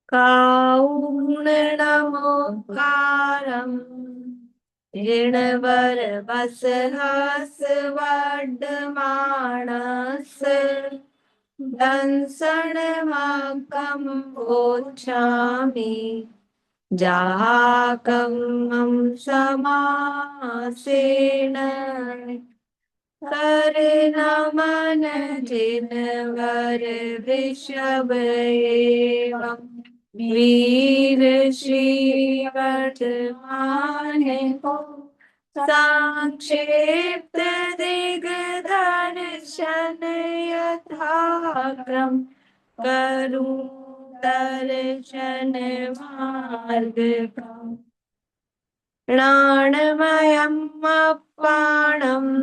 कारुण्यनमोकारम् ऋणवरवसहस वड्डमाणस्य दंसनमकं वोच्छामि जाकं समासेन करनमन जिनवर वृषभ एवं वीर श्रीवर्धमान को संक्षिप्त दिग्दर्शन यथाक्रम करूं दर्शन मार्ग प्राणमयम् अपाणम्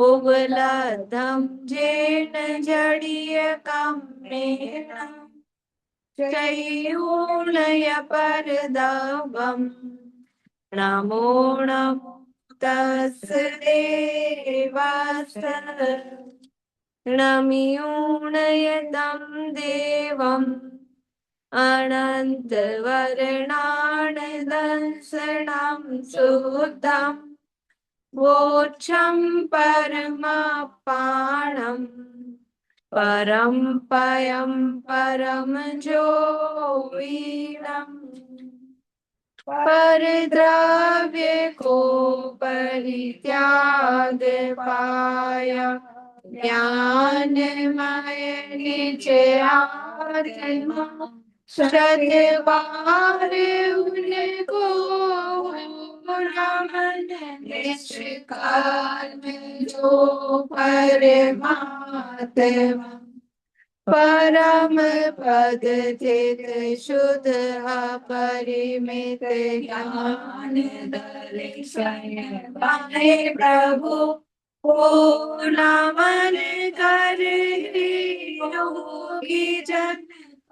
उबलधं जेन जडियकम्मेन चैयूलय परदवम् नमो नमो तस्य देवस्य नमयूणयतं देवम् अनन्तवर्णान् दंसनं सुतम् वोच्छं परमपाणम् परं पयं परम जो वीरम् परद्रव्य को परित्याग पाया ज्ञानमय निज आत्मा सद्भाव उनको रमन निष्काल में जो परमात्मा परम पद चित शुद्ध अपरिमित ज्ञान दर्शन पाए प्रभु पूर्ण मन कर योगी जन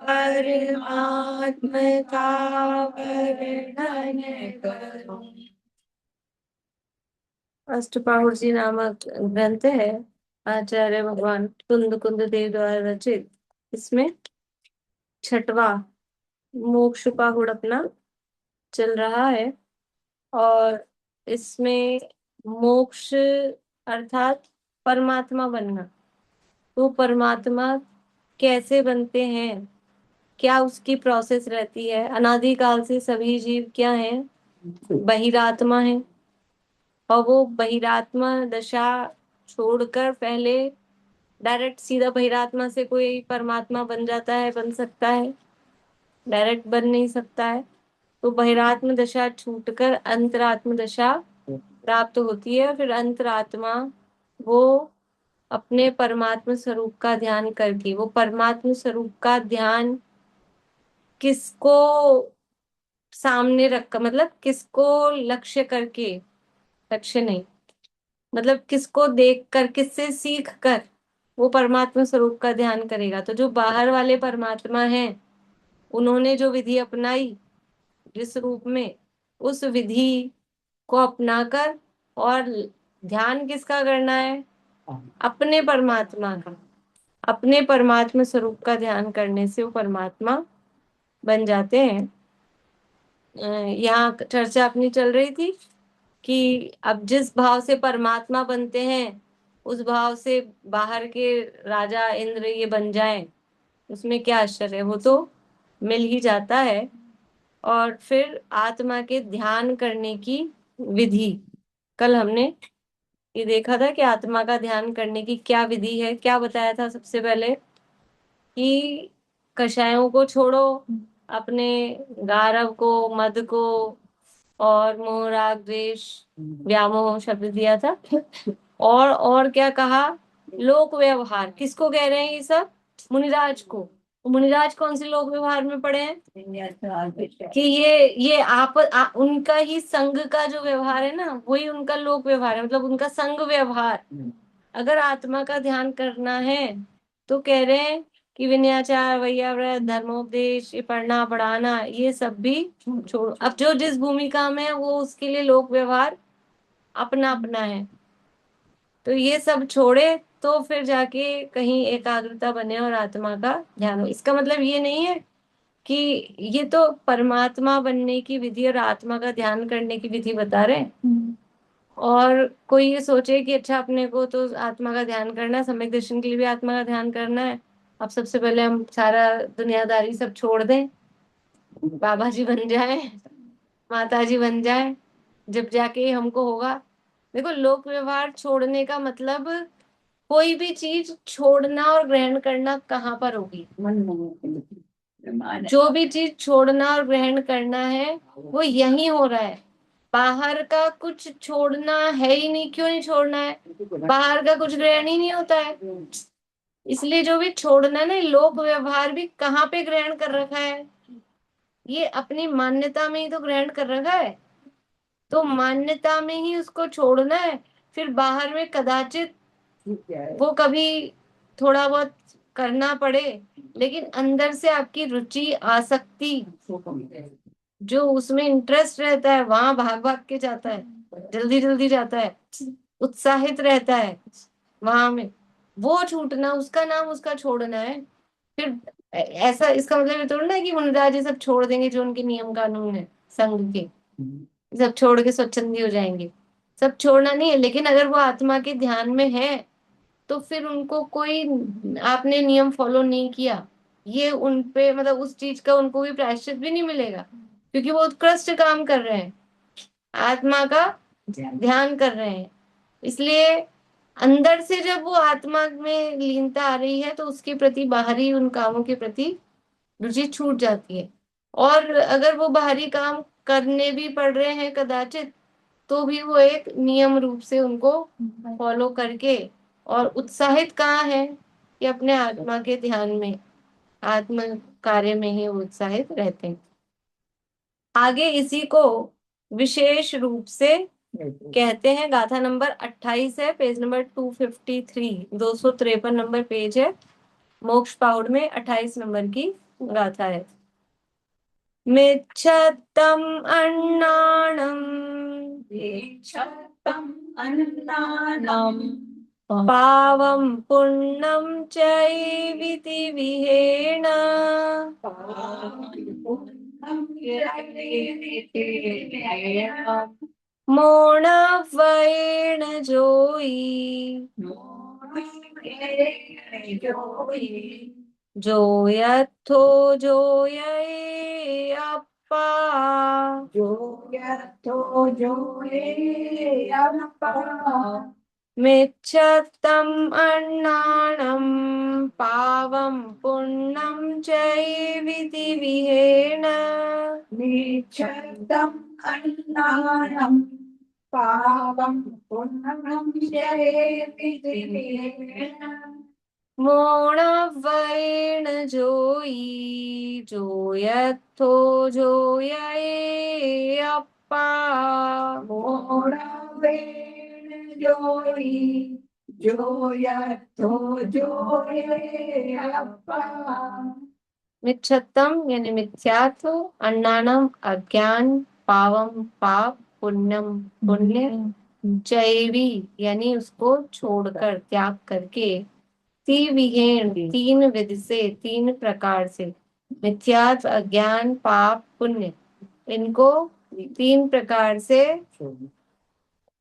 परमात्म का वर्णन करो। अष्टपाहुर नामक ग्रंथ है, आचार्य भगवान कुंद कुंद देव द्वारा रचित। इसमें छठवा मोक्ष पाहुड़ अपना चल रहा है और इसमें मोक्ष अर्थात परमात्मा बनना। तो परमात्मा कैसे बनते हैं, क्या उसकी प्रोसेस रहती है। अनादिकाल से सभी जीव क्या हैं, बहिरात्मा हैं, और वो बहिरात्मा दशा छोड़कर पहले डायरेक्ट सीधा बहिरात्मा से कोई परमात्मा बन जाता है, बन सकता है, डायरेक्ट बन नहीं सकता है। तो बहिरात्म दशा छूटकर अंतरात्म दशा प्राप्त होती है। फिर अंतरात्मा वो अपने परमात्म स्वरूप का ध्यान करके, वो परमात्म स्वरूप का ध्यान किसको सामने रखकर, मतलब किसको लक्ष्य करके, लक्ष्य नहीं मतलब किसको देख कर, किससे सीख कर वो परमात्मा स्वरूप का ध्यान करेगा। तो जो बाहर वाले परमात्मा हैं, उन्होंने जो विधि अपनाई जिस रूप में, उस विधि को अपनाकर, और ध्यान किसका करना है, अपने परमात्मा का। अपने परमात्मा स्वरूप का ध्यान करने से वो परमात्मा बन जाते हैं। यहाँ चर्चा अपनी चल रही थी कि अब जिस भाव से परमात्मा बनते हैं, उस भाव से बाहर के राजा इंद्र ये बन जाएं, उसमें क्या आश्चर्य है, वो तो मिल ही जाता है। और फिर आत्मा के ध्यान करने की विधि, कल हमने ये देखा था कि आत्मा का ध्यान करने की क्या विधि है। क्या बताया था सबसे पहले कि कषायों को छोड़ो, अपने गारव को, मद को, और मोह राग द्वेष व्यामोह शब्द दिया था। और क्या कहा, लोक व्यवहार किसको कह रहे हैं, ये सब मुनिराज को। मुनिराज कौन से लोक व्यवहार में पड़े हैं कि ये उनका ही संग का जो व्यवहार है ना, वही उनका लोक व्यवहार है, मतलब उनका संग व्यवहार। अगर आत्मा का ध्यान करना है तो कह रहे हैं कि विनयाचार, वैयाव्रत, धर्मोपदेश, ये पढ़ना पढ़ाना, ये सब भी छोड़ो। अब जो जिस भूमिका में है वो उसके लिए लोक व्यवहार अपना अपना है, तो ये सब छोड़े तो फिर जाके कहीं एकाग्रता बने और आत्मा का ध्यान हो। इसका मतलब ये नहीं है कि ये तो परमात्मा बनने की विधि और आत्मा का ध्यान करने की विधि बता रहे हैं। और कोई ये सोचे कि अच्छा अपने को तो आत्मा का ध्यान करना है, सम्यक दर्शन के लिए भी आत्मा का ध्यान करना है, अब सबसे पहले हम सारा दुनियादारी सब छोड़ दें, बाबा जी बन जाए, माता जी बन जाए, जब जाके हमको होगा। देखो, लोक व्यवहार छोड़ने का मतलब कोई भी चीज छोड़ना और ग्रहण करना कहाँ पर होगी? जो भी चीज छोड़ना और ग्रहण करना है वो यही हो रहा है। बाहर का कुछ छोड़ना है ही नहीं। क्यों नहीं छोड़ना है? बाहर का कुछ ग्रहण ही नहीं होता है। इसलिए जो भी छोड़ना है ना, लोक व्यवहार भी कहाँ पे ग्रहण कर रखा है? ये अपनी मान्यता में ही तो ग्रहण कर रखा है। तो मान्यता में ही उसको छोड़ना है। फिर बाहर में कदाचित वो कभी थोड़ा बहुत करना पड़े, लेकिन अंदर से आपकी रुचि, आसक्ति, जो उसमें इंटरेस्ट रहता है वहां भाग भाग के जाता है, जल्दी जल्दी जाता है, उत्साहित रहता है वहां में, वो छूटना, उसका नाम उसका छोड़ना है। फिर ऐसा, इसका मतलब ये थोड़ा ना है कि मुनिराज ये सब छोड़ देंगे जो उनके नियम कानून है संघ के, सब छोड़ के स्वच्छंदी हो जाएंगे। सब छोड़ना नहीं है, लेकिन अगर वो आत्मा के ध्यान में है तो फिर उनको कोई, आपने नियम फॉलो नहीं किया, ये उन पे मतलब उस चीज का उनको भी प्रायश्चित भी नहीं मिलेगा, क्योंकि वो उत्कृष्ट काम कर रहे हैं, आत्मा का ध्यान कर रहे हैं। इसलिए अंदर से जब वो आत्मा में लीनता आ रही है तो उसके प्रति, बाहरी उन कामों के प्रति रुचि छूट जाती है। और अगर वो बाहरी काम करने भी पड़ रहे हैं कदाचित, तो भी वो एक नियम रूप से उनको फॉलो करके, और उत्साहित कहाँ है कि अपने आत्मा के ध्यान में, आत्म कार्य में ही वो उत्साहित रहते हैं। आगे इसी को विशेष रूप से कहते हैं, गाथा नंबर 28 है, पेज नंबर 253, 253 नंबर पेज है, मोक्ष पाउड में 28 नंबर की गाथा है। मिच्छतम अन्नाणम, मिच्छतम अन्नानम, पावं पुण्यं चैविति विहेण, मोणव्येण जोयि, जो यथो जोयये अप्पा, मिच्छतम् अन्नाणं पावं पुण्यं चैविति विहेण, मिच्छतम अन्नानम, पावं पुण्यं चेति मोणव्येण जोयि, जो यथो जोयये अप्पा, मोरावेण जोई, जो यथो जोये अप्पा। मिच्छतम यानी मिथ्यात्व, अन्नानम अज्ञान, पावम पाप, पुण्यम पुण्य, चैवी यानी उसको छोड़कर, त्याग करके, विहेण तीन विधि से, तीन प्रकार से, मिथ्यात्व, अज्ञान, पाप, पुण्य, इनको तीन प्रकार से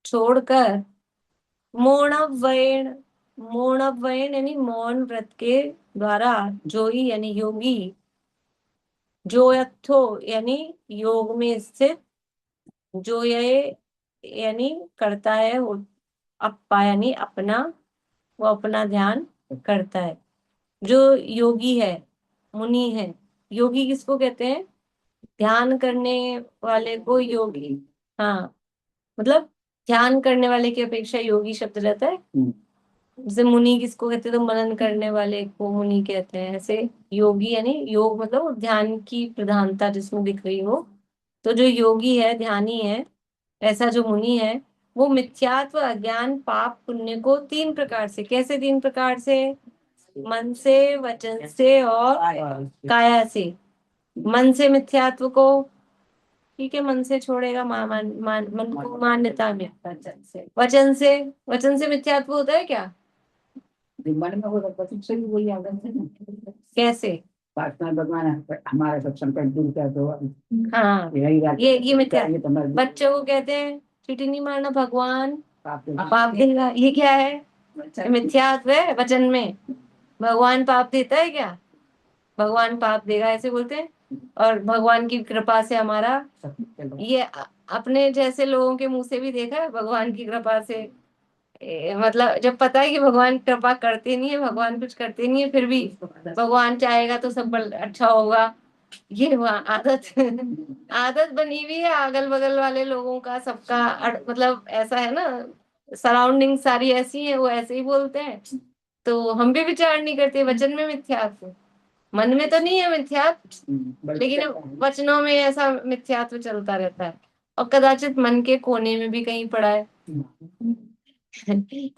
छोड़कर, मौणव्ययन, मौणव्ययन यानी मौन व्रत के द्वारा, जोई यानी योगी, जो यथो यानी योग में स्थित, जो ये यानी करता है वो, अप्पा यानी अपना, वो अपना ध्यान करता है, जो योगी है, मुनि है। योगी किसको कहते हैं? ध्यान करने वाले को योगी, हाँ, मतलब ध्यान करने वाले की अपेक्षा योगी शब्द रहता है। जैसे मुनि किसको कहते हैं? तो मनन करने वाले को मुनि कहते हैं। ऐसे योगी यानी योग मतलब ध्यान की प्रधानता जिसमें दिख रही हो। तो जो योगी है, ध्यानी है, ऐसा जो मुनि है, वो मिथ्यात्व, अज्ञान, पाप, पुण्य को तीन प्रकार से, कैसे तीन प्रकार से? मन से, वचन से और काया से। मन से मिथ्यात्व को, ठीक है, मन से छोड़ेगा, मन को मान्यता में। वचन से मिथ्यात्व होता है क्या? मन में होता है, वचन से भी वही आदत है ना। कैसे? प्रार्थना भगवान हमारा सब संकट दूर कर दो। हाँ, यही बात ये मिथ्या। ये तो हमारे बच्चों को कहते हैं चींटी नहीं मारना, भगवान पाप पाप देगा। ये क्या है? ये मिथ्यात्व है वचन में। भगवान पाप देता है क्या? भगवान पाप देगा ऐसे बोलते हैं। और भगवान की कृपा से हमारा, ये अपने जैसे लोगों के मुंह से भी देखा है भगवान की कृपा से। मतलब जब पता है कि भगवान कृपा करते नहीं है, भगवान कुछ करते नहीं है, फिर भी भगवान चाहेगा तो सब अच्छा होगा। ये हुआ आदत। आदत बनी हुई है अगल बगल वाले लोगों का, सबका मतलब ऐसा है ना, सराउंडिंग सारी ऐसी है, वो ऐसे ही बोलते हैं। तो हम भी विचार नहीं करते। वचन में मिथ्यात्व, मन में तो नहीं है मिथ्यात्व, लेकिन वचनों में ऐसा मिथ्यात्व चलता रहता है। और कदाचित मन के कोने में भी कहीं पड़ा है।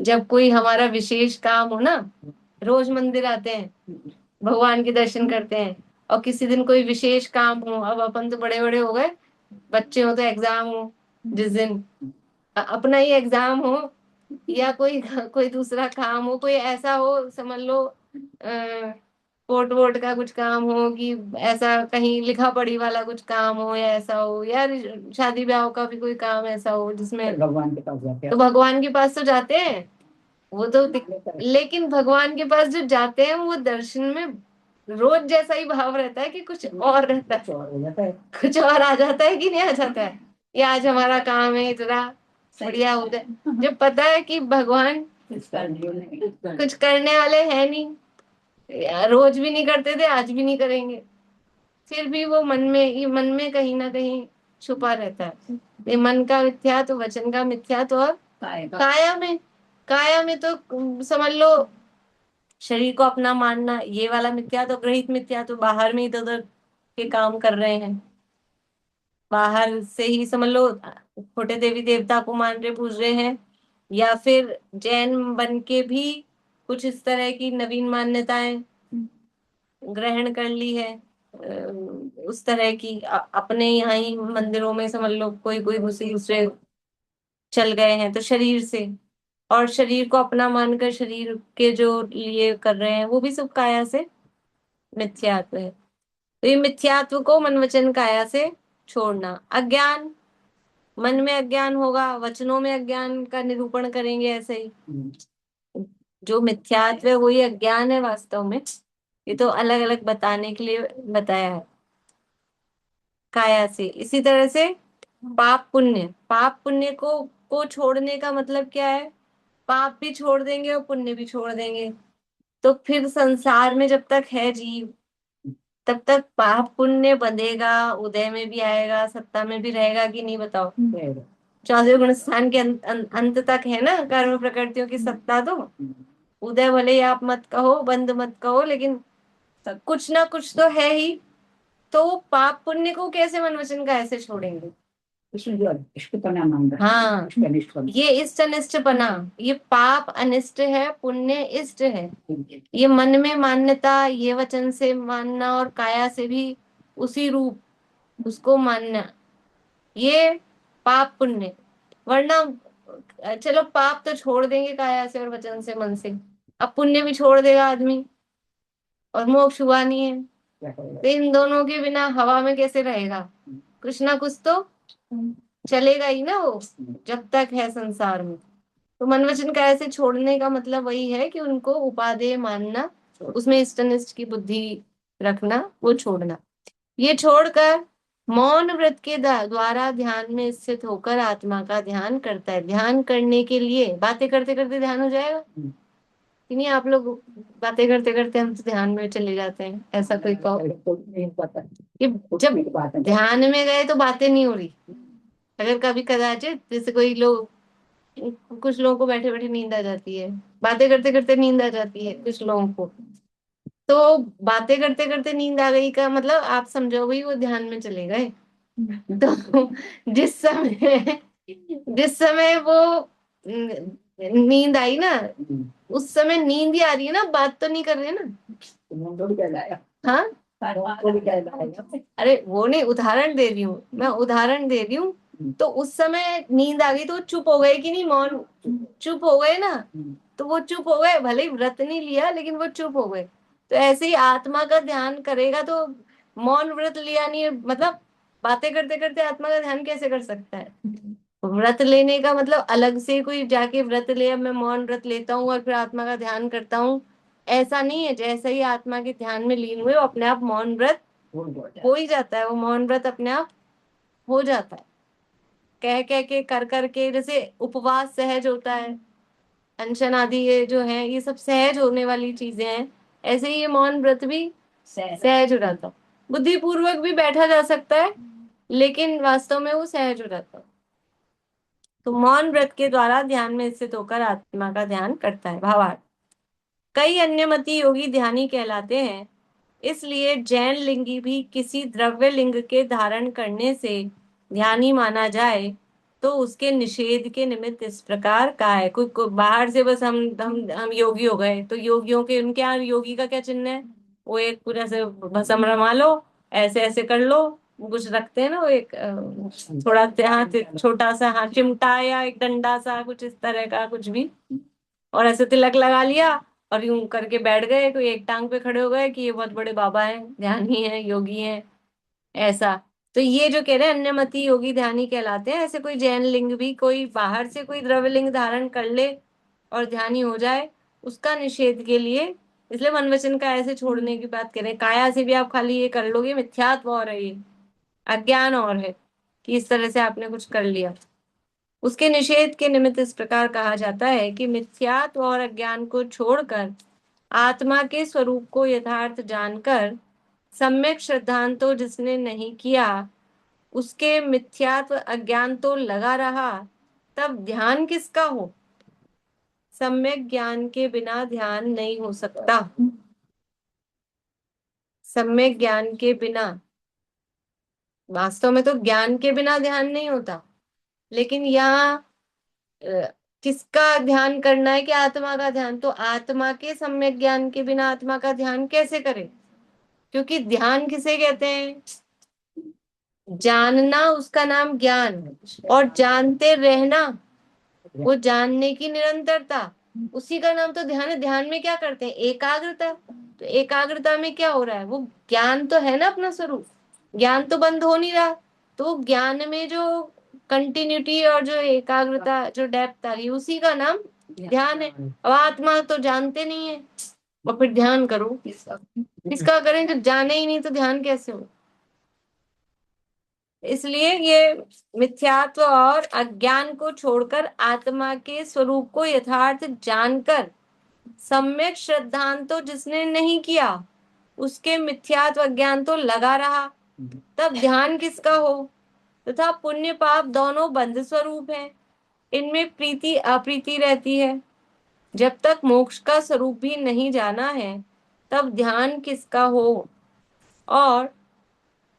जब कोई हमारा विशेष काम हो ना, रोज मंदिर आते हैं, भगवान के दर्शन करते हैं, और किसी दिन कोई विशेष काम हो, अब अपन तो बड़े बड़े हो गए, बच्चे हो तो एग्जाम हो, जिस दिन अपना ही एग्जाम हो, या कोई कोई दूसरा काम हो, कोई ऐसा हो समझ लो, कोर्ट वोट का कुछ काम हो, कि ऐसा कहीं लिखा पढ़ी वाला कुछ काम हो, या ऐसा हो, या शादी ब्याह का भी कोई काम ऐसा हो जिसमें भगवान के पास जाते तो भगवान के पास तो जाते हैं। वो तो लेकिन भगवान के पास जो जाते हैं वो दर्शन में रोज जैसा ही भाव रहता है कि कुछ और रहता है, हो जाता है। कुछ और आ जाता है कि नहीं आ जाता है। ये आज हमारा काम है इतना बढ़िया हो जाए, जब पता है कि भगवान कुछ करने वाले हैं नहीं, यार रोज भी नहीं करते थे, आज भी नहीं करेंगे, फिर भी वो मन में, ये मन में कहीं ना कहीं छुपा रहता है। ये मन का मिथ्या तो वचन का मिथ्या तो, और काया में तो समझ लो शरीर को अपना मानना, ये वाला मिथ्या तो, ग्रहित मिथ्या तो बाहर में इधर उधर के काम कर रहे हैं, बाहर से ही समझ लो छोटे देवी देवता को मान रहे, पूज रहे हैं, या फिर जैन बन के भी कुछ इस तरह की नवीन मान्यताएं ग्रहण कर ली है। उस तरह की अपने यहाँ ही मंदिरों में समझ लो कोई कोई दूसरे दूसरे चल गए हैं, तो शरीर से, और शरीर को अपना मानकर शरीर के जो लिए कर रहे हैं वो भी सब काया से मिथ्यात्व है। तो ये मिथ्यात्व को मन वचन काया से छोड़ना। अज्ञान, मन में अज्ञान होगा, वचनों में अज्ञान का निरूपण करेंगे ऐसे ही। जो मिथ्यात्व है वही अज्ञान है वास्तव में। ये तो अलग अलग बताने के लिए बताया है काया से। इसी तरह से पाप पुण्य, पाप पुण्य को छोड़ने का मतलब क्या है? पाप भी छोड़ देंगे और पुण्य भी छोड़ देंगे, तो फिर संसार में जब तक है जीव तब तक पाप पुण्य बंधेगा, उदय में भी आएगा, सत्ता में भी रहेगा कि नहीं बताओ? 14वें स्थान के अंत तक है ना कर्म प्रकृतियों की सत्ता। तो उदय भले ही आप मत कहो, बंद मत कहो, लेकिन कुछ ना कुछ तो है ही। तो पाप पुण्य को कैसे मन वचन का ऐसे छोड़ेंगे? इसमें जो इष्टपना मांग रहा है, हाँ, इष्टपना। ये इष्ट अनिष्टपना, ये पाप अनिष्ट है, पुण्य इष्ट है। ये मन में मान्यता, ये वचन से मानना, और काया से भी उसी रूप उसको मानना, ये पाप पुण्य। वरना चलो पाप तो छोड़ देंगे काया से और वचन से, मन से, अब पुण्य भी छोड़ देगा आदमी और मोक्ष हुआ नहीं है, तो इन दोनों के बिना हवा में कैसे रहेगा? कुछ ना कुछ तो चलेगा ही ना वो, जब तक है संसार में। तो मन वचन का ऐसे छोड़ने का मतलब वही है कि उनको उपादेय मानना, उसमें इष्टनिष्ठ की बुद्धि रखना, वो छोड़ना। ये छोड़कर मौन व्रत के द्वारा ध्यान में स्थित होकर आत्मा का ध्यान करता है। ध्यान करने के लिए बातें करते करते ध्यान हो जाएगा कि नहीं? आप लोग बातें करते करते हम तो ध्यान में चले जाते हैं, ऐसा कोई कहो कि जब ध्यान में गए तो बातें नहीं हो रही? अगर कभी कदाचित जैसे कोई लोग, कुछ लोगों को बैठे बैठे नींद आ जाती है, बातें करते करते नींद आ जाती है कुछ लोगों को, तो बातें करते करते नींद आ गई का मतलब आप समझो भाई वो ध्यान में चले गए। तो जिस समय वो नींद आई ना, उस समय नींद ही आ रही है ना, बात तो नहीं कर रहे ना। हाँ, अरे वो नहीं, उदाहरण दे रही हूँ मैं, उदाहरण दे रही हूँ। तो उस समय नींद आ गई तो चुप हो गए कि नहीं? मौन, चुप हो गए ना, तो वो चुप हो गए, भले ही व्रत नहीं लिया लेकिन वो चुप हो गए। तो ऐसे ही आत्मा का ध्यान करेगा तो मौन व्रत लिया नहीं, मतलब बातें करते करते आत्मा का ध्यान कैसे कर सकता है? व्रत लेने का मतलब अलग से कोई जाके व्रत ले, अब मैं मौन व्रत लेता हूँ और फिर आत्मा का ध्यान करता हूँ, ऐसा नहीं है। जैसे ही आत्मा के ध्यान में लीन हुए, वो अपने आप मौन व्रत हो ही जाता है, वो मौन व्रत अपने आप हो जाता है। कह कह के कर करके, जैसे उपवास सहज होता है, अनशन आदि ये जो है ये सब सहज होने वाली चीजें हैं, ऐसे ही ये मौन व्रत भी सहज हो जाता है। बुद्धि पूर्वक भी बैठा जा सकता है, लेकिन वास्तव में वो सहज हो जाता है। तो मौन व्रत के द्वारा ध्यान में स्थित होकर आत्मा का ध्यान करता है। भावार्थ, कई अन्य मती योगी ध्यानी कहलाते हैं, इसलिए जैन लिंगी भी किसी द्रव्य लिंग के धारण करने से ध्यानी माना जाए तो उसके निषेध के निमित्त इस प्रकार का है। कोई बाहर से बस हम योगी हो गए, तो योगियों के उनके यहाँ योगी का क्या चिन्ह है? वो एक पूरा से भस्म रमा लो, ऐसे ऐसे कर लो, वो कुछ रखते हैं ना, वो एक थोड़ा हाथ, छोटा सा हाथ चिमटा या एक डंडा सा कुछ इस तरह का कुछ भी, और ऐसे तिलक लगा लिया और यूं करके बैठ गए, कोई एक टांग पे खड़े हो गए कि ये बहुत बड़े बाबा हैं, ध्यानी हैं, योगी हैं, ऐसा। तो ये जो कह रहे हैं अन्यमति योगी ध्यानी कहलाते हैं। ऐसे कोई जैन लिंग भी कोई बाहर से कोई द्रव्य लिंग धारण कर ले और ध्यानी हो जाए, उसका निषेध के लिए, इसलिए मन वचन का ऐसे छोड़ने की बात करें। काया से भी आप खाली ये कर लोगे, मिथ्यात्व और है, ये अज्ञान और है कि इस तरह से आपने कुछ कर लिया, उसके निषेध के निमित्त इस प्रकार कहा जाता है कि मिथ्यात्व और अज्ञान को छोड़कर आत्मा के स्वरूप को यथार्थ जानकर सम्यक श्रद्धांतो जिसने नहीं किया, उसके मिथ्यात्व अज्ञान तो लगा रहा, तब ध्यान किसका हो? सम्यक ज्ञान के बिना ध्यान नहीं हो सकता। सम्यक ज्ञान के बिना, वास्तव में तो ज्ञान के बिना ध्यान नहीं होता, लेकिन यहाँ अ, किसका ध्यान करना है? कि आत्मा का ध्यान। तो आत्मा के सम्यक ज्ञान के बिना आत्मा का ध्यान कैसे करें? क्योंकि ध्यान किसे कहते हैं? जानना, उसका नाम ज्ञान, और जानते रहना, वो जानने की निरंतरता, उसी का नाम तो ध्यान है। ध्यान में क्या करते हैं? एकाग्रता। तो एकाग्रता में क्या हो रहा है? वो ज्ञान तो है ना अपना स्वरूप, ज्ञान तो बंद हो नहीं रहा। तो ज्ञान में जो कंटिन्यूटी और जो एकाग्रता, जो डेप्थ आ रही है, उसी का नाम ध्यान है। अब आत्मा तो जानते नहीं है, और फिर ध्यान करो किसका करें? जब जाने ही नहीं तो ध्यान कैसे हो? इसलिए ये मिथ्यात्व और अज्ञान को छोड़कर आत्मा के स्वरूप को यथार्थ जानकर सम्यक श्रद्धांतो जिसने नहीं किया, उसके मिथ्यात्व अज्ञान तो लगा रहा, तब ध्यान किसका हो? तथा पुण्य पाप दोनों बंध स्वरूप हैं, इनमें प्रीति अप्रीति रहती है। जब तक मोक्ष का स्वरूप भी नहीं जाना है, तब ध्यान किसका हो? और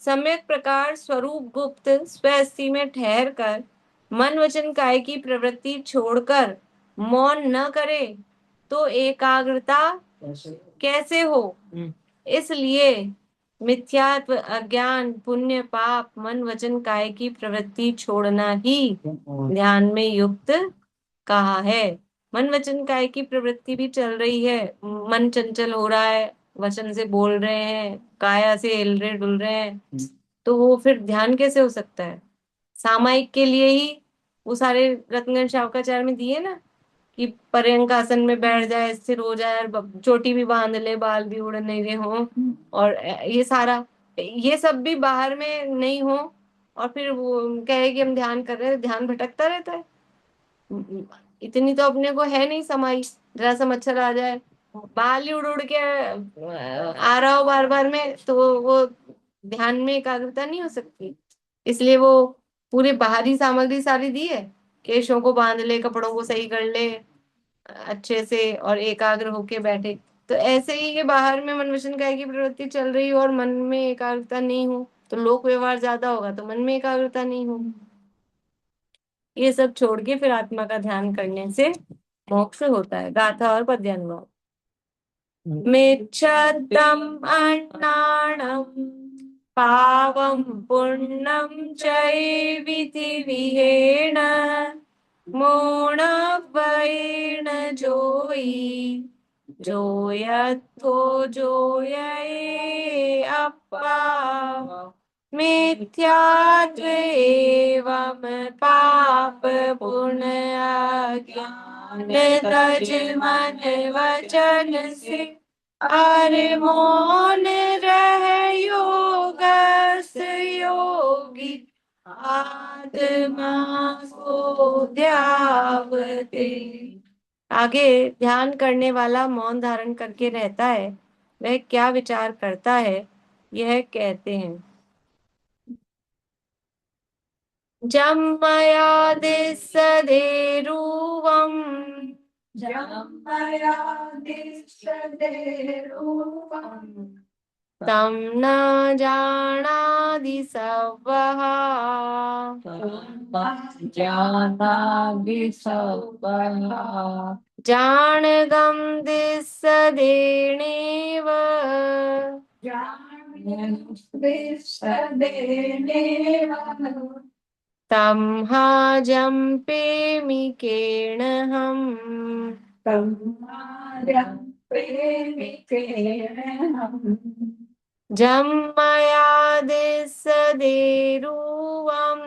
सम्यक प्रकार स्वरूप गुप्त स्वस्ति में ठहर कर मन वचन काय की प्रवृत्ति छोड़कर मौन न करे तो एकाग्रता कैसे हो? इसलिए मिथ्यात्व अज्ञान पुण्य पाप मन वचन काय की प्रवृत्ति छोड़ना ही ध्यान में युक्त कहा है। मन वचन काय की प्रवृत्ति भी चल रही है, मन चंचल हो रहा है, वचन से बोल रहे हैं, काया से हिल रहे डुल रहे हैं, तो वो फिर ध्यान कैसे हो सकता है? सामायिक के लिए ही वो सारे रत्नगंज शावकाचार्य में दिए ना, कि पर्यंक आसन में बैठ जाए, स्थिर हो जाए, और चोटी भी बांध ले, बाल भी उड़ नहीं रहे हो, और ये सारा, ये सब भी बाहर में नहीं हो, और फिर वो कहे कि हम ध्यान कर रहे हैं, ध्यान भटकता रहता है। इतनी तो अपने को है नहीं समाई, जरा सा मच्छर आ जाए, बाल ही उड़ उड़ के आ रहा हो बार बार में, तो वो ध्यान में एकाग्रता नहीं हो सकती। इसलिए वो पूरी बाहरी सामग्री सारी दी है, केशों को बांध ले, कपड़ों को सही कर ले अच्छे से, और एकाग्र होके बैठे। तो ऐसे ही ये बाहर में मन वचन काया की प्रवृत्ति चल रही हो और मन में एकाग्रता नहीं हो, तो लोक व्यवहार ज्यादा होगा तो मन में एकाग्रता नहीं हो। ये सब छोड़ के फिर आत्मा का ध्यान करने से मोक्ष होता है। गाथा और पद्यानुवाद। मिच्छतम अन्नाणम पावम पुण्यम चैविति विहेण मोणवैण जोई जोयत्थो जोयये अप्पा मिथ्यात्वैवं पाप पुण्य अज्ञान तज मन वचन से अरे मौन रह योगस योगी आत्मा को ध्यावते। आगे ध्यान करने वाला मौन धारण करके रहता है, वह क्या विचार करता है, यह कहते हैं। जम्मयादिसदेरूपम् तं न जानादि सवः जाणगं दिसदेणेव तं हा जम्पेमि केणहम् जम्मयादिसदेरूपं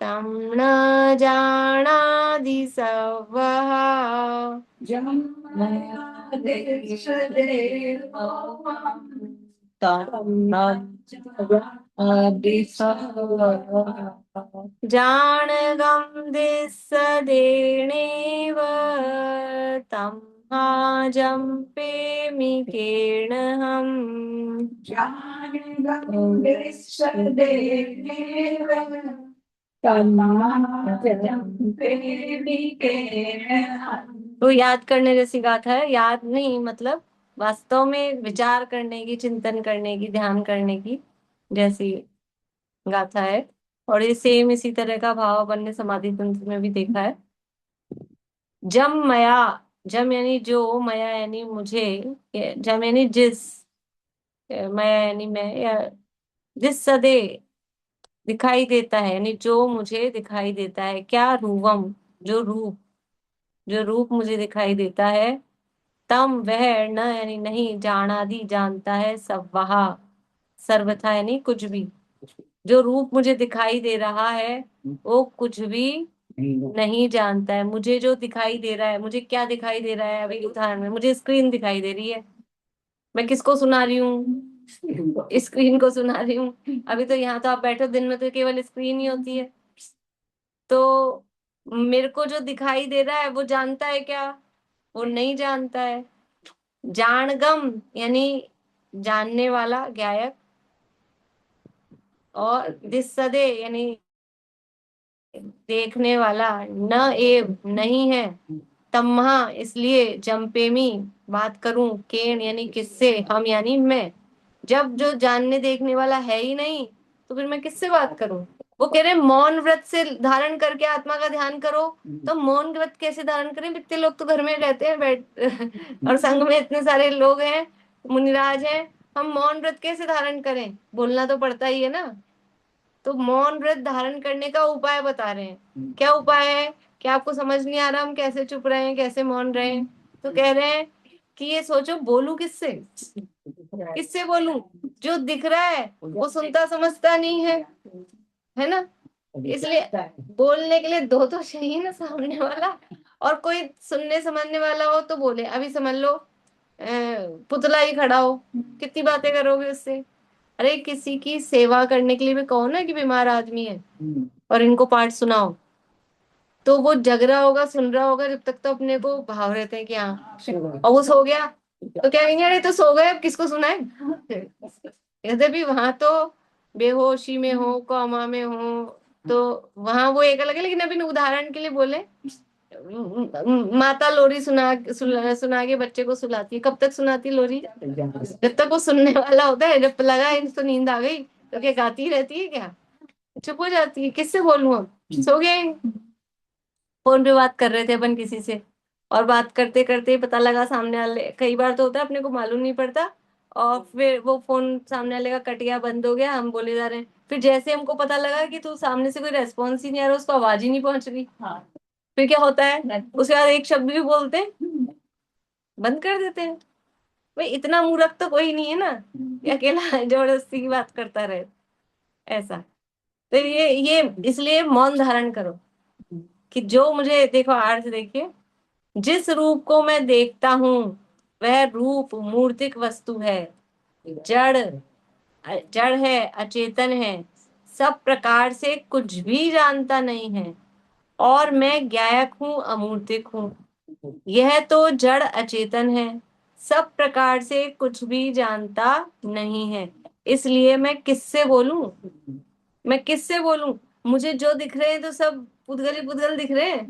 तं न जानादि सवः जाणगं दिसदेणेव तं हा जम्पेमि केणहम् तो याद करने जैसी गाथा है, याद नहीं मतलब वास्तव में विचार करने की, चिंतन करने की, ध्यान करने की जैसी गाथा है। और ये सेम इसी तरह का भाव अपन ने समाधि तंत्र में भी देखा है। जम मया, जम यानी जो, मया यानी मुझे, जम यानी जिस, मया यानी मैं, या जिस सदे दिखाई देता है, यानी जो मुझे दिखाई देता है, क्या रूपम, जो रूप, जो रूप मुझे दिखाई देता है, तम वह, न यानी नहीं, जानादि जानता है, सब वहा सर्वथा यानी कुछ भी, जो रूप मुझे दिखाई दे रहा है वो कुछ भी नहीं जानता है। मुझे जो दिखाई दे रहा है, मुझे क्या दिखाई दे रहा है, अभी उदाहरण में मुझे स्क्रीन दिखाई दे रही है, मैं किसको सुना रही हूँ, स्क्रीन को सुना रही हूँ। अभी तो यहाँ तो आप बैठो, दिन में तो केवल स्क्रीन ही होती है। तो मेरे को जो दिखाई दे रहा है वो जानता है क्या, वो नहीं जानता है। जानगम यानी जानने वाला, ज्ञायक, और दिसदे यानी देखने वाला, न एव नहीं है, तम्हा इसलिए, जम्पेमी बात करूं, केन यानी किससे, हम यानी मैं। जब जो जानने देखने वाला है ही नहीं तो फिर मैं किससे बात करूं। वो कह रहे हैं मौन व्रत से धारण करके आत्मा का ध्यान करो। तो मौन व्रत कैसे धारण करें, इतने लोग तो घर में रहते हैं बैठ और संघ में इतने सारे लोग हैं, मुनिराज हैं, हम मौन व्रत कैसे धारण करें, बोलना तो पड़ता ही है ना। तो मौन व्रत धारण करने का उपाय बता रहे हैं। क्या उपाय है, क्या आपको समझ नहीं आ रहा हम कैसे चुप रहे हैं, कैसे मौन रहे हैं। तो कह रहे हैं कि ये सोचो, बोलू किससे, किससे बोलूं, जो दिख रहा है वो सुनता समझता नहीं है ना। इसलिए बोलने के लिए दो तो चाहिए ना सामने वाला, और कोई सुनने समझने वाला हो तो बोले। अभी समझ लो पुतला ही खड़ा हो, कितनी बातें करोगे उससे। अरे किसी की सेवा करने के लिए भी कहो ना कि बीमार आदमी है और इनको पाठ सुनाओ, तो वो जग रहा होगा, सुन रहा होगा, जब तक तो अपने को भाव रहते हैं कि हाँ, और वो सो गया तो क्या कहेंगे, अरे तो सो गए अब किसको सुनाए। यद्यपि वहां तो बेहोशी में हो, कोमा में हो, तो वहां वो एक अलग है। लेकिन अभी उदाहरण के लिए बोले, माता लोरी सुना के बच्चे को सुलाती है, कब तक सुनाती है लोरी, जब तक वो सुनने वाला होता है। जब लगा इनको नींद आ गई तो क्या गाती रहती है क्या, चुप हो जाती है, किससे बोलूं अब, सो गए। फोन पे बात कर रहे थे अपन किसी से, और बात करते करते पता लगा सामने वाले, कई बार तो होता है अपने को मालूम नहीं पड़ता, और फिर वो फोन सामने वाले का कट गया, बंद हो गया, हम बोले जा रहे हैं, फिर जैसे हमको पता लगा कि तू सामने से कोई रेस्पॉन्स ही नहीं आ रहा, उसको आवाज ही नहीं पहुंच रही, फिर क्या होता है, उसके बाद एक शब्द भी बोलते बंद कर देते हैं। भाई इतना मूर्ख तो कोई नहीं है ना ये अकेला जबरदस्ती की बात करता रहे, ऐसा। तो ये इसलिए मौन धारण करो कि जो मुझे देखो, अर्थ देखिए, जिस रूप को मैं देखता हूँ वह रूप मूर्तिक वस्तु है, जड़ जड़ है, अचेतन है, सब प्रकार से कुछ भी जानता नहीं है, और मैं ज्ञायक हूँ, अमूर्तिक हूँ। यह तो जड़ अचेतन है, सब प्रकार से कुछ भी जानता नहीं है, इसलिए मैं किससे बोलूं, मैं किससे बोलूं? मुझे जो दिख रहे हैं तो सब पुद्गल ही पुद्गल दिख रहे हैं,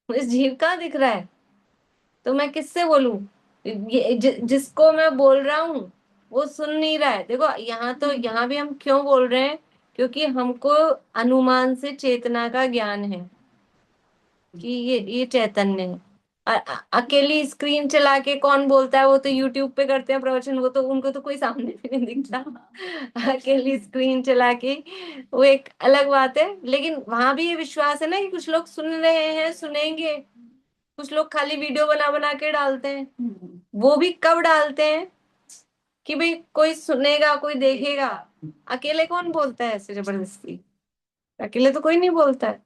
इस जीव का दिख रहा है, तो मैं किससे बोलूं? जिसको मैं बोल रहा हूँ वो सुन नहीं रहा है। देखो यहाँ तो, यहाँ भी हम क्यों बोल रहे हैं? क्योंकि हमको अनुमान से चेतना का ज्ञान है कि ये चैतन्य है। अकेली स्क्रीन चला के कौन बोलता है? वो तो यूट्यूब पे करते हैं प्रवचन, वो तो उनको तो कोई सामने भी नहीं दिखता। अकेली स्क्रीन चला के, वो एक अलग बात है, लेकिन वहां भी ये विश्वास है ना कि कुछ लोग सुन रहे हैं, सुनेंगे। कुछ लोग खाली वीडियो बना बना के डालते हैं, वो भी कब डालते हैं कि भाई कोई सुनेगा, कोई देखेगा। अकेले कौन बोलता है ऐसे जबरदस्ती? अकेले तो कोई नहीं बोलता है।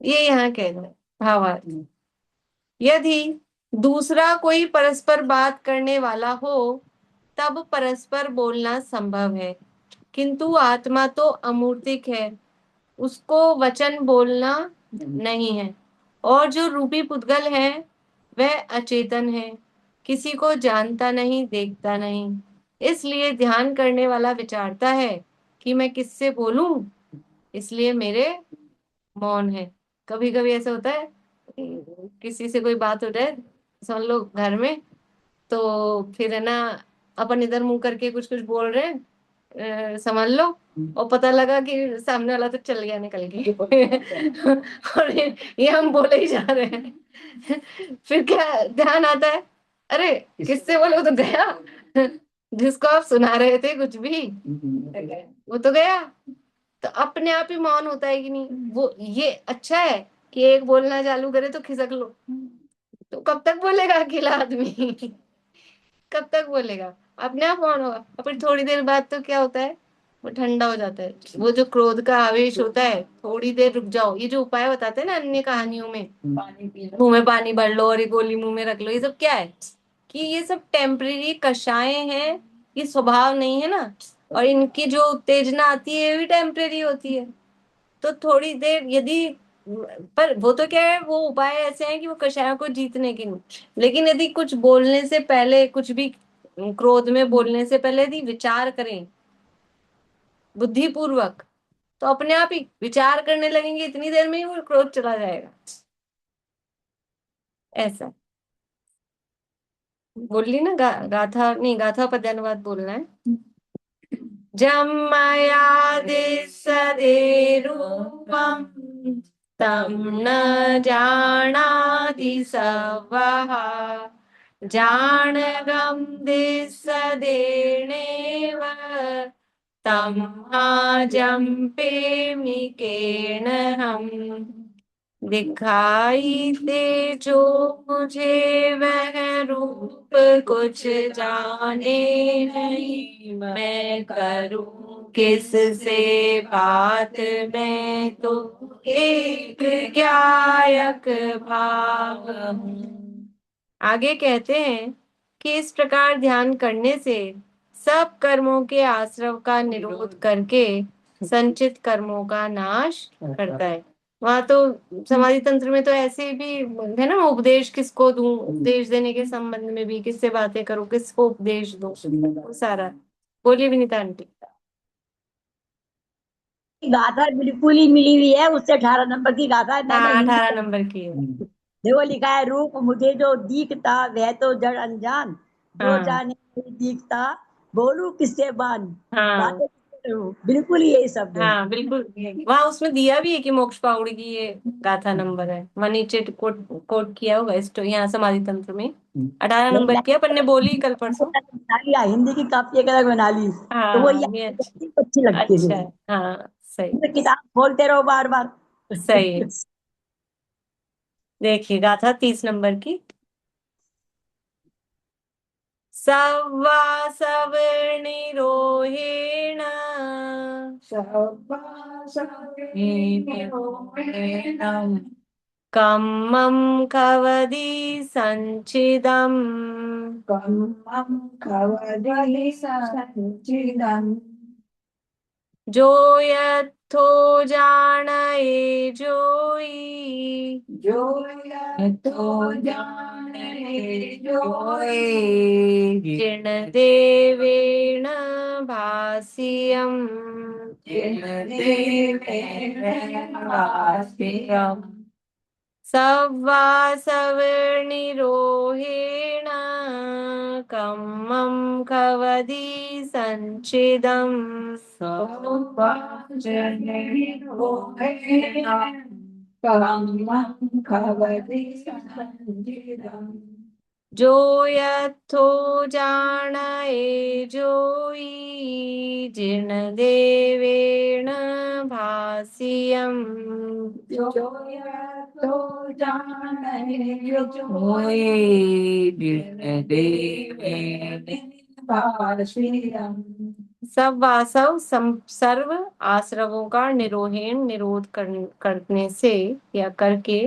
ये यहाँ कहना है भावार्थ। यदि दूसरा कोई परस्पर बात करने वाला हो तब परस्पर बोलना संभव है, किंतु आत्मा तो अमूर्तिक है, उसको वचन बोलना नहीं है। और जो रूपी पुद्गल है वह अचेतन है, किसी को जानता नहीं, देखता नहीं। इसलिए ध्यान करने वाला विचारता है कि मैं किससे बोलूं, इसलिए मेरे मौन है। कभी कभी ऐसा होता है, किसी से कोई बात हो जाए, समझ लो घर में, तो फिर है ना, अपन इधर मुंह करके कुछ कुछ बोल रहे हैं, समझ लो, और पता लगा कि सामने वाला तो चल गया, निकल गया। और ये हम बोले ही जा रहे हैं। फिर क्या ध्यान आता है, अरे किससे बोले, वो तो गया। जिसको आप सुना रहे थे कुछ भी, वो तो गया। तो अपने आप ही मौन होता है कि नहीं? वो ये अच्छा है कि एक बोलना चालू करे तो खिसक लो, तो कब तक बोलेगा अकेला आदमी? कब तक बोलेगा? अपने आप मौन होगा, और फिर थोड़ी देर बाद तो क्या होता है, वो ठंडा हो जाता है। वो जो क्रोध का आवेश होता है, थोड़ी देर रुक जाओ, ये जो उपाय बताते हैं ना अन्य कहानियों में, मुंह में पानी भर लो और ये गोली मुंह में रख लो, ये सब क्या है? कि ये सब टेम्परेरी कषाय हैं, ये स्वभाव नहीं है ना। और इनकी जो उत्तेजना आती है ये भी टेम्परेरी होती है। तो थोड़ी देर यदि, पर वो तो क्या है, वो उपाय ऐसे हैं कि वो कषायों को जीतने के लिए। लेकिन यदि कुछ बोलने से पहले, कुछ भी क्रोध में बोलने से पहले यदि विचार करें बुद्धि पूर्वक, तो अपने आप ही विचार करने लगेंगे, इतनी देर में ही वो क्रोध चला जाएगा। ऐसा बोल ली ना, गाथा नहीं, गाथा पद्यानुवाद बोलना है। जन्मयादिसदे रूपम तं न जानाति स वः, जानगं दिसदेनेव तं जम्पेमि केन हम। दिखाई दे जो मुझे वह रूप, कुछ जाने नहीं मैं करूं किस से बात, मैं तो एक ज्ञायक भाव हूँ। आगे कहते हैं कि इस प्रकार ध्यान करने से सब कर्मों के आश्रव का निरोध करके संचित कर्मों का नाश करता है। वहां तो समाधि तंत्र में तो ऐसे भी है ना, उपदेश किसको दूं, उपदेश देने के संबंध में भी, किससे बातें करूं, किसको उपदेश दूं, वो सारा। बोलिए विनीता आंटी। गाथा बिल्कुल ही मिली हुई है, उससे 18 नंबर की गाथा है। मैंने हाँ, हिंदी 18 नंबर की है। देखो लिखा है, रूप मुझे जो दिखता वह तो जड़ अनजान, जो हाँ जाने नहीं दिखता बोलू किससे बान, हाँ बातें किससे करूं। बिल्कुल यही शब्द है। हाँ, बिल्कुल। वहां उसमें दिया भी है कि मोक्ष पाउड़ की ये गाथा नंबर है, वहां नीचे कोट कोट किया होगा इस यहाँ समाधि तंत्र में। 18 नंबर की अपन ने बोली कल परसों। बना लिया, हिंदी की कापी एक अलग बना ली, तो वो हाँ याद ये हो अच्छा, जाती है, अच्छी लगती है अच्छा फिर। है। हाँ सही, फिर किताब खोलते रहो बार बार। सही है। देखिए गाथा 30 नंबर की। सव्वासवनिरोहेण कम्मं कवदी संचिदम् जो यत्थो जाने जोई जिण देवेण भाष्यम् सव्वासवनिरोहेण कम्मं कवदी संचिदम् जो यत्थो जाने जोई जिण देवेण भाष्यम् सब वासव सर्व आश्रवों का निरोध करने से या करके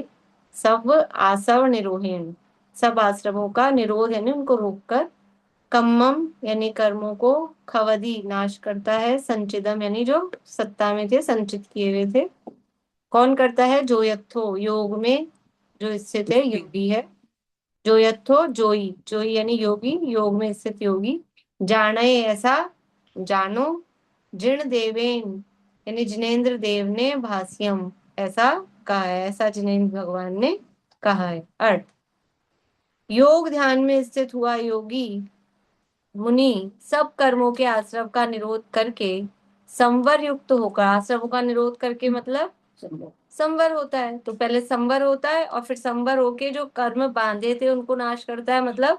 सब आसव निरोहेण सब आश्रवों का निरोध यानी उनको रोककर कम्मम यानी कर्मों को खवदी नाश करता है संचिदम यानी जो सत्ता में थे संचित किए हुए थे कौन करता है जो यत्थो योग में जो स्थित है योगी है जो यत्थो जोई जोई यानी योगी योग में स्थित योगी जाने ऐसा जानो जिण देवेन यानी जिनेन्द्र देव ने भाष्यम ऐसा कहा है ऐसा जिनेन्द्र भगवान ने कहा है। अर्थ योग ध्यान में स्थित हुआ योगी मुनि सब कर्मों के आश्रव का निरोध करके संवर युक्त होकर आश्रवों का निरोध करके मतलब संवर होता है तो पहले संवर होता है और फिर संवर होके जो कर्म बांधे थे उनको नाश करता है मतलब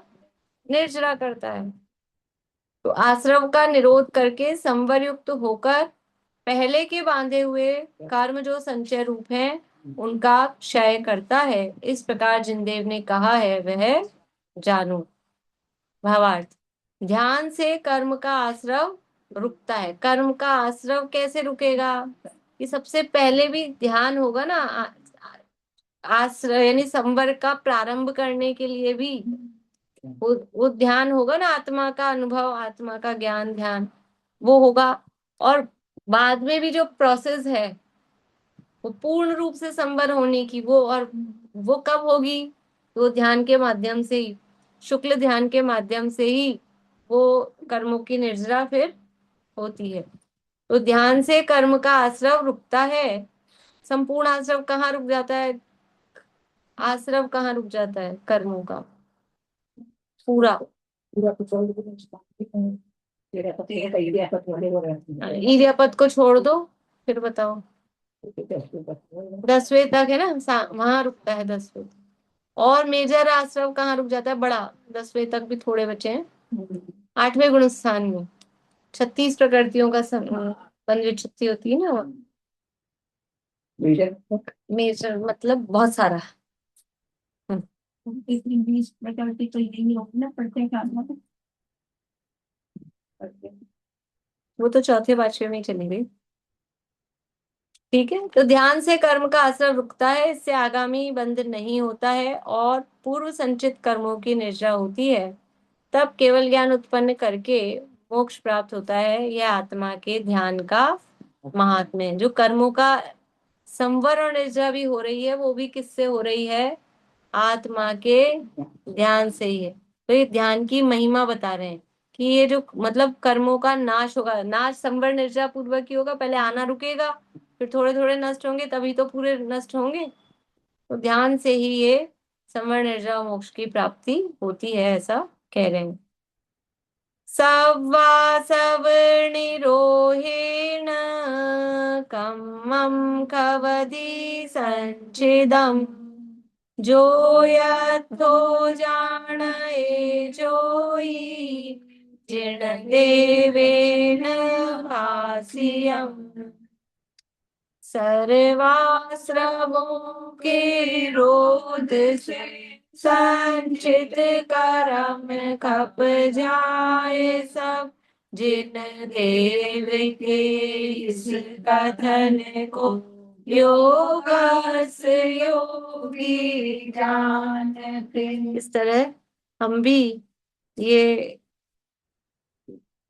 निर्जरा करता है। तो आश्रव का निरोध करके संवर युक्त होकर पहले के बांधे हुए कर्म जो संचय रूप हैं उनका क्षय करता है। इस प्रकार जिनदेव ने कहा है वह जानो। भावार्थ ध्यान से कर्म का आश्रव रुकता है। कर्म का आश्रव कैसे रुकेगा कि सबसे पहले भी ध्यान होगा ना आश्रय यानी संवर का प्रारंभ करने के लिए भी वो ध्यान होगा ना आत्मा का अनुभव आत्मा का ज्ञान ध्यान वो होगा और बाद में भी जो प्रोसेस है वो पूर्ण रूप से संवर होने की वो कब होगी तो ध्यान के माध्यम से ही शुक्ल ध्यान के माध्यम से ही वो कर्मों की निर्जरा फिर होती है। तो ध्यान से कर्म का आश्रव रुकता है। संपूर्ण आश्रव कहाँ रुक जाता है आश्रव कहाँ रुक जाता है कर्मों का पूरा इरियापद को छोड़ दो फिर बताओ 10वें तक है ना वहां रुकता है 10वें और मेजर आश्रव कहाँ रुक जाता है बड़ा 10वें तक भी थोड़े बचे हैं 8वें गुण स्थान में 36 प्रकृतियों का 15 होती है ना मेजर मतलब बहुत सारा 20 प्रकृति तो यही होगी ना प्रत्येक आत्मा में वो तो चौथे पांचवे में चली गई। ठीक है तो ध्यान से कर्म का असर रुकता है इससे आगामी बंध नहीं होता है और पूर्व संचित कर्मों की निर्जरा होती है। तब केवल ज्ञान उत्पन्न करके मोक्ष प्राप्त होता है। यह आत्मा के ध्यान का महात्म्य है। जो कर्मों का संवर और निर्जरा भी हो रही है वो भी किससे हो रही है आत्मा के ध्यान से ही है। तो ये ध्यान की महिमा बता रहे हैं कि ये जो मतलब कर्मों का नाश होगा नाश संवर निर्जरा पूर्वक ही होगा पहले आना रुकेगा फिर थोड़े थोड़े नष्ट होंगे तभी तो पूरे नष्ट होंगे। तो ध्यान से ही ये संवर निर्जरा मोक्ष की प्राप्ति होती है ऐसा कह रहे हैं। सव्वासवनिरोहेण कम्मं कवदी संचिदम् जो यत्थो जाने जोई जिण देवेन भाष्यम् सर्वाश्रमों के रोध से संचित करम खप जाए सब, जिन देव के इस कथन को योगस योगी जानते। इस तरह हम भी ये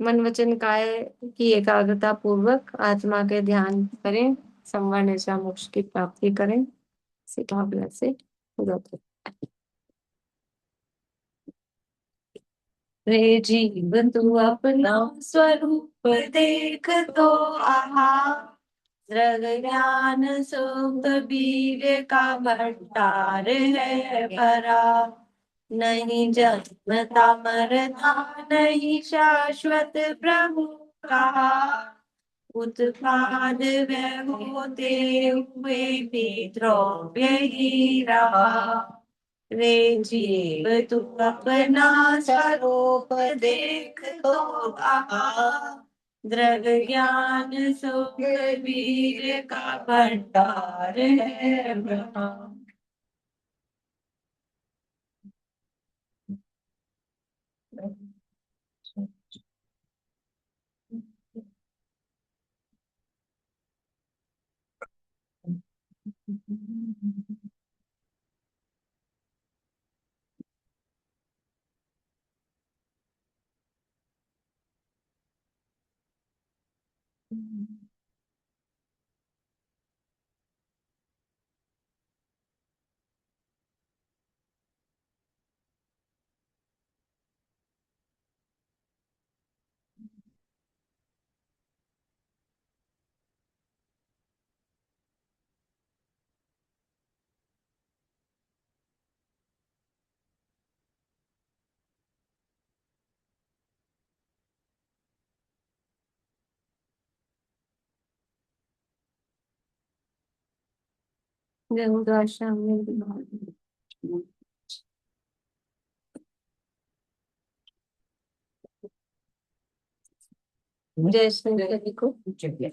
मन वचन काय की एकाग्रता पूर्वक आत्मा के ध्यान करें, संवर निशा मोक्ष की प्राप्ति करें। इसी भावना से पूरा करें। रे जीव तू अपना स्वरूप देख तो आहा, दृग ज्ञान सुख वीर का भंडार है भरा। नहीं जन्मता मरता नहीं शाश्वत प्रभु कहा, उत्पाद वह होते हुए भी द्रव्य ही रहा। रे जीव तू अपना स्वरूप देख तो आहा, दृग ज्ञान सुख वीर का भंडार है ब्रह्मा। गंगा शामिल जय श्री हरि को। चलिए